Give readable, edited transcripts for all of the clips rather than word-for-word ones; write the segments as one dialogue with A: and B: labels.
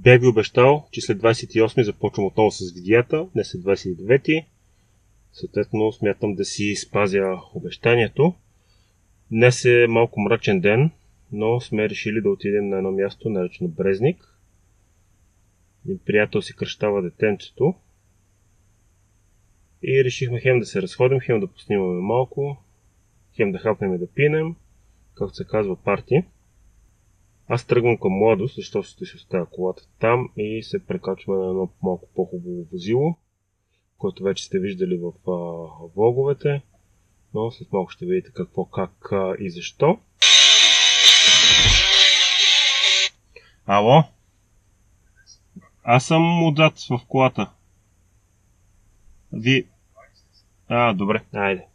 A: Бях ви обещал, че след 28 започвам отново с видеята, днес е 29. Съответно смятам да си спазя обещанието. Днес е малко мрачен ден, но сме решили да отидем на едно място, наречено Брезник. Един приятел си кръщава детенцето. И решихме хем да се разходим, хем да поснимаме малко, хем да хапнем и да пинем, както се казва парти. Аз тръгвам към Младост, защото ще си оставя колата там и се прекачваме на едно малко по-хубаво возило, което вече сте виждали в влоговете, но след малко ще видите какво, как и защо. Ало? Аз съм отзад в колата. Ви... добре, айде.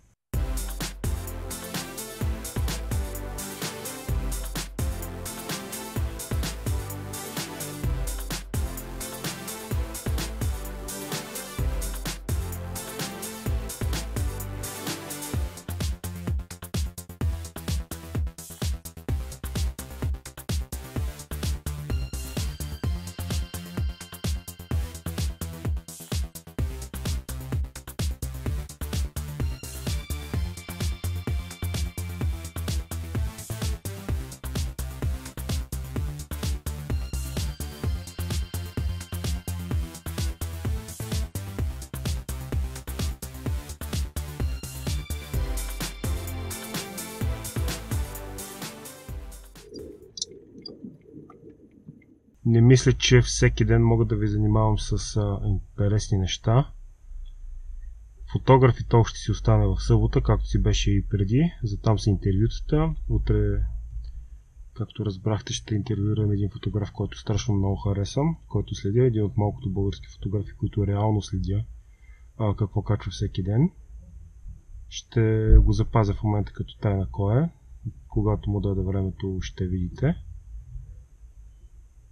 A: Не мисля, че всеки ден мога да ви занимавам с интересни неща. Фотограф и толкова ще си остане в събота, както си беше и преди. За там са интервютата. Утре, както разбрахте, ще интервюирам един фотограф, който страшно много харесвам, който следя. Един от малкото български фотографи, които реално следя какво качва всеки ден. Ще го запазя в момента като тайна кой е. Когато му даде времето, ще видите.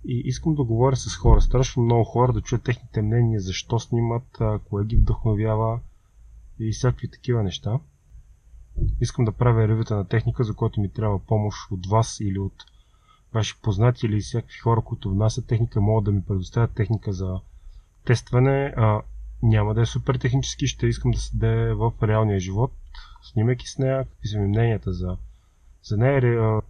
A: И искам да говоря с хора, страшно много хора, да чуя техните мнения, защо снимат, кое ги вдъхновява и всякакви такива неща. Искам да правя ревюта на техника, за което ми трябва помощ от вас или от ваши познати или всякакви хора, които внасят техника, могат да ми предоставят техника за тестване. Няма да е супер технически, ще искам да седе в реалния живот, снимайки с нея, какви са ми мненията за нея.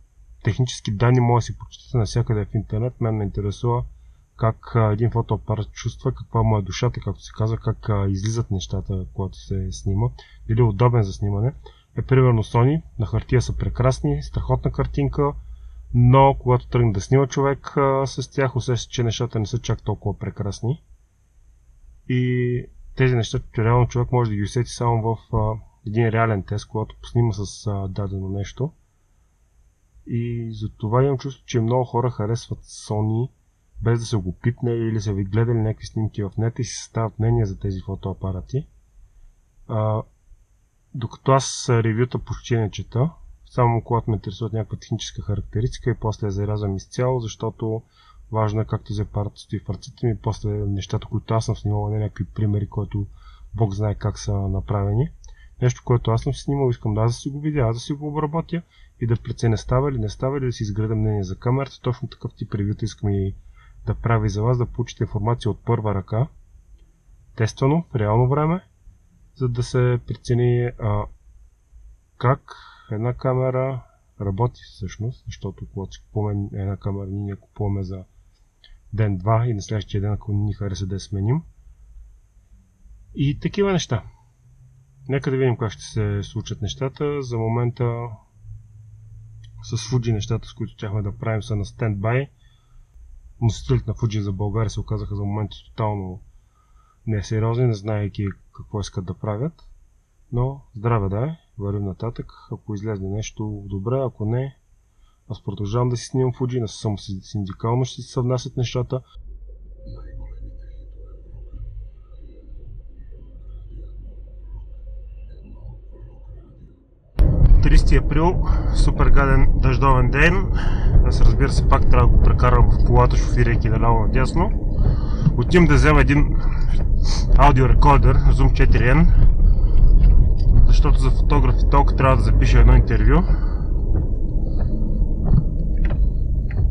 A: Технически данни може да си прочитате навсякъде в интернет. Мен ме интересува как един фотоапарат чувства, каква му е душата, както се казва, как излизат нещата, когато се снима, дали е удобен за снимане. Примерно Sony, на хартия са прекрасни, страхотна картинка, но когато тръгне да снима човек с тях, усеща, че нещата не са чак толкова прекрасни. И тези неща, реално човек може да ги усети само в един реален тест, когато поснима с дадено нещо. И за това имам чувство, че много хора харесват Sony, без да са го пипне или са ви гледали някакви снимки в нета и си съставят мнение за тези фотоапарати. Докато аз ревюта почти не чета, само когато ме интересуват някаква техническа характеристика и после я зарязвам изцяло, защото важно е как този апарат стои в ръцете ми, после нещата, които аз съм снимал, не някакви примери, които Бог знае как са направени. Нещо, което аз съм си снимал, искам да си го видя, да си го обработя и да преценя става или не става, или да си изграда мнение за камерата. Точно такъв тип ревюта искам и да прави за вас, да получите информация от първа ръка, тествано, в реално време, за да се прецени как една камера работи всъщност, защото когато си купуваме една камера, ние купуваме за ден-два и на следващия ден, ако ни хареса да я сменим. И такива неща. Нека да видим как ще се случат нещата. За момента с Fuji нещата, с които тяхме да правим, са на стендбай. Носителите на Fuji за България се оказаха за момента тотално несериозни, не знаейки какво искат да правят. Но здраве да е, вървим нататък. Ако излезе нещо добре, ако не, аз продължавам да си снимам Fuji, не съм синдикално, ще си съвнасят нещата. 30 април, супер гаден дъждовен ден. Аз разбира се пак трябва да го прекарам в колата, шофирайки наляво надясно. Отивам да взема един аудиорекордер Zoom 4N, защото за фотограф и толкова трябва да запиша едно интервю.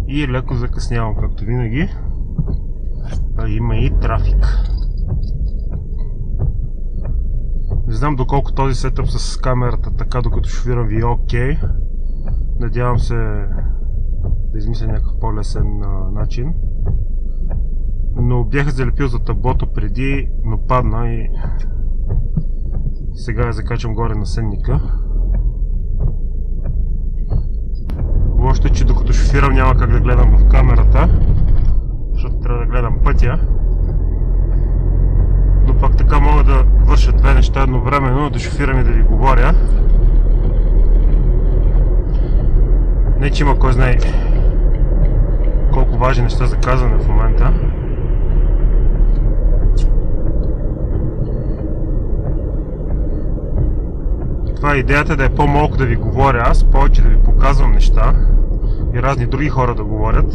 A: И леко закъснявам, както винаги. има и трафик. Не знам доколко този сетъп с камерата така докато шофирам ви е окей. Надявам се да измисля някакъв по-лесен начин. Но бях залепил за таблото преди, но падна и сега я закачам горе на сенника. Лошото е, че докато шофирам няма как да гледам в камерата, защото трябва да гледам пътя. Но пак така мога да върша две неща едновременно, да шофирам и да ви говоря. Не че има кой знае колко важни неща за казване в момента. Това е идеята, да е по-малко да ви говоря аз, повече да ви показвам неща и разни други хора да говорят.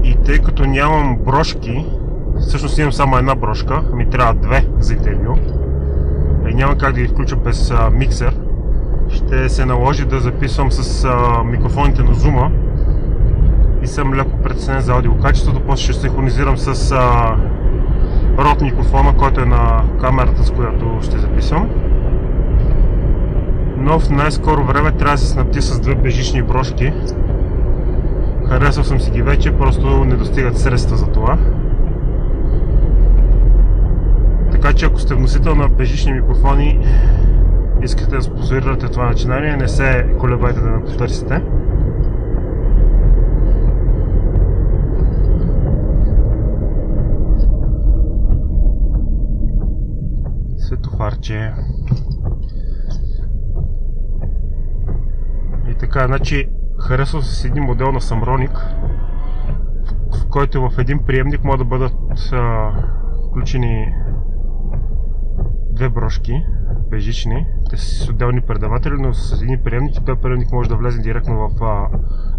A: И тъй като нямам брошки, всъщност имам само една брошка, ми трябва две за интервю и няма как да ги включа без миксер, ще се наложи да записвам с микрофоните на Zoom и съм леко притеснен за аудиокачеството, после ще синхронизирам с рот микрофона, който е на камерата, с която ще записвам. Но в най-скоро време трябва да се снабди с две бежични брошки. Харесал съм си ги вече, просто не достигат средства за това. Така че ако сте вносител на бежични микрофони, искате да спонсорирате това начинание, не се колебайте да ме потърсите. Светофарче. И така, значи харесва се с един модел на Samronic, в който в един приемник могат да бъдат включени две брошки, бежични. Те са с отделни предаватели, но с един приемник и този приемник може да влезе директно в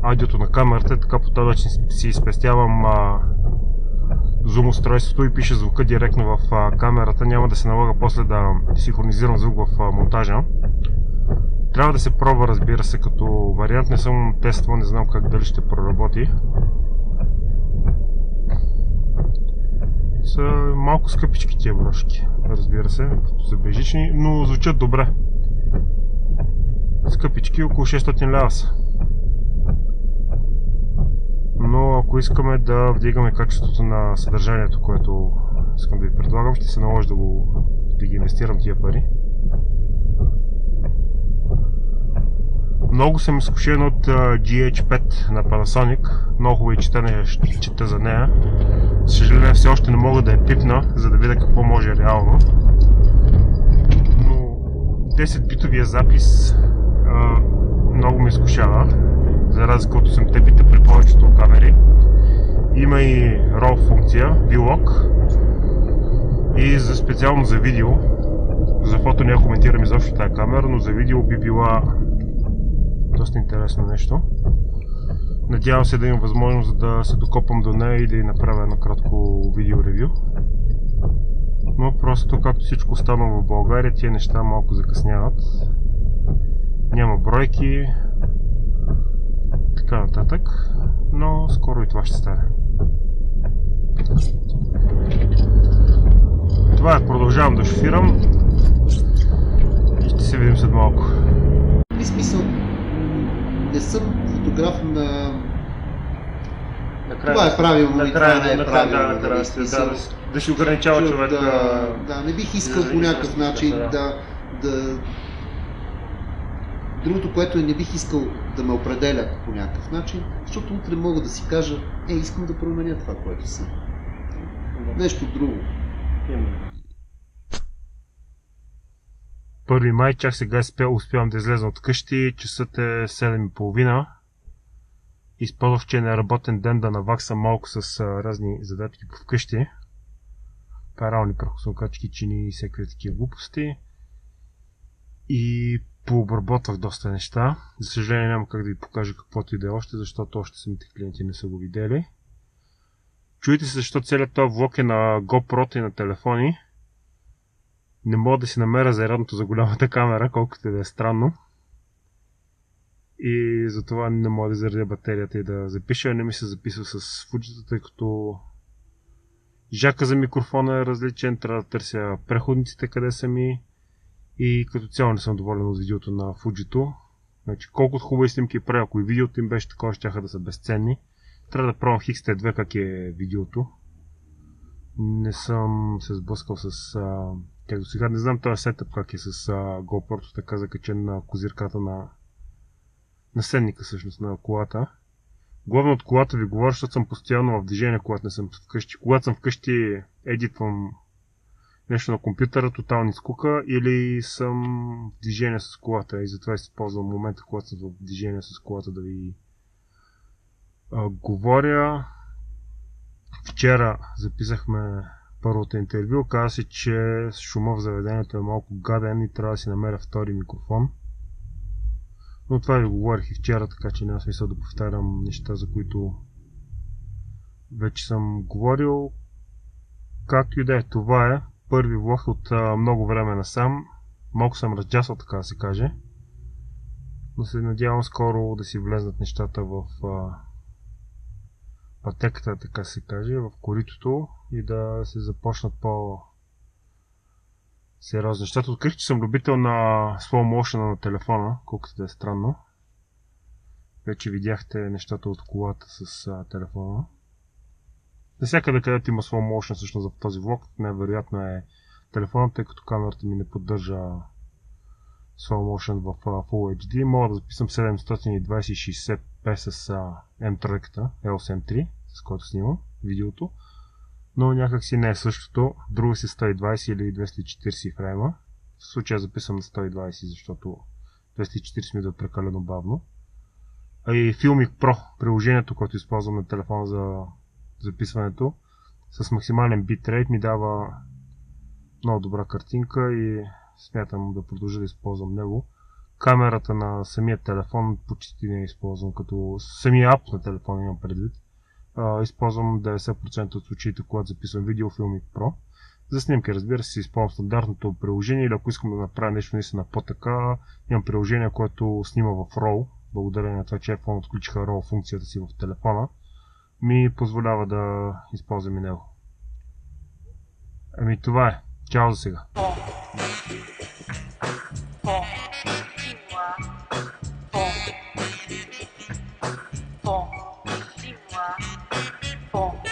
A: аудиото на камерата, така по този начин си изпестявам зум устройството и пише звука директно в камерата, няма да се налага после да синхронизирам звук в монтажа. Трябва да се пробва, разбира се, като вариант, не съм тествал, не знам как дали ще проработи. Са малко скъпички тия брошки, разбира се, като са бежични, но звучат добре. Скъпички, около 600 лева са. Но ако искаме да вдигаме качеството на съдържанието, което искам да ви предлагам, ще се наложи да ги инвестирам тия пари. Много съм изкушен от GH5 на Panasonic. Много хубави четене ще чета за нея. Съжаление, все още не мога да я пипна, за да видя какво може реално. Но 10-битовия запис много ме изкушава, за разлика от 8-те бита при повечето камери. Има и RAW функция, Vlog, и специално за видео. За фото не я коментирам изобщо тази камера, но за видео би била доста интересно нещо. Надявам се да имам възможност да се докопам до нея и да й направя едно кратко видео ревю. Но просто както всичко останало в България, тия неща малко закъсняват. Няма бройки, така нататък, но скоро и това ще стане. Това е, продължавам да шофирам и ще се видим след малко.
B: В смисъл, не съм фотограф на... Това е правилно и това не е правилно.
A: Да си ограничава човек.
B: Да, не бих искал по някакъв начин да... Другото, което не бих искал да ме определят по някакъв начин, защото утре мога да си кажа, искам да променя това, което съм. Нещо друго.
A: 1 май, чак сега успявам да излезна от къщи, часът е 7:30. Използвах, че е неработен ден да наваксам малко с разни задачки по вкъщи. Парални прахосмокачки, чини и всякакви такива глупости. И пообработвах доста неща. За съжаление няма как да ви покажа каквото и да е още, защото още самите клиенти не са го видели. Чуйте се, защо целият този влог е на GoPro и на телефони. Не мога да си намеря зарядното за голямата камера, колкото и да е странно. И затова не мога да заредя батерията и да запиша. Не ми се записва с Fuji, тъй като жака за микрофона е различен, трябва да търся преходниците къде са ми и като цяло не съм доволен от видеото на Fuji-то. Значи, колкото хубави снимки правя, ако и видеото им беше такова, щяха да са безценни. Трябва да пробвам X-T2 как е видеото. Не съм се сблъскал с тях до сега. Не знам този сетъп как е с GoPro-то, така закачен на козирката на наследника всъщност на колата. Главно от колата ви говоря, защото съм постоянно в движение, когато не съм вкъщи. Когато съм вкъщи, едитвам нещо на компютъра, тотални скука, или съм в движение с колата и затова използвам момента, когато съм в движение с колата да ви говоря. Вчера записахме първото интервю. Каза се, че шума в заведението е малко гаден и трябва да си намеря втори микрофон. Но това ви говорих и вчера, така че няма смисъл да повтарям неща, за които вече съм говорил. Както и да е, това е първи влог от много време насам. Малко съм разджасал, така да се каже. Но се надявам скоро да си влезнат нещата в пътеката, така се каже, в коритото и да се започнат по-сериозни нещата. Открих, че съм любител на slow motion на телефона, колкото да е странно. Вече видяхте нещата от колата с телефона. Навсякъде, където има slow motion всъщност в този влог, невероятно е телефонът, тъй като камерата ми не поддържа slow motion в Full HD. Мога да записам 720-60p с M3, EOS M3, с който снимам видеото, но някак си не е същото. Друго си 120 или 240 фрейма. В случая записвам на 120, защото 240 ми да е прекалено бавно. А и Filmic Pro, приложението, което използвам на телефона за записването, с максимален битрейт ми дава много добра картинка и смятам да продължа да използвам него. Камерата на самия телефон почти не използвам, като самия ап на телефона имам предвид. Използвам 90% от случаите, когато записвам видео Filmic Pro. За снимки, разбира се, използвам стандартното приложение или ако искам да направя нещо наистина по-така, имам приложение, което снима в RAW, благодарение на това, че iPhone отключиха RAW функцията си в телефона, ми позволява да използвам и него. Ами това е. Чао за сега. Bom,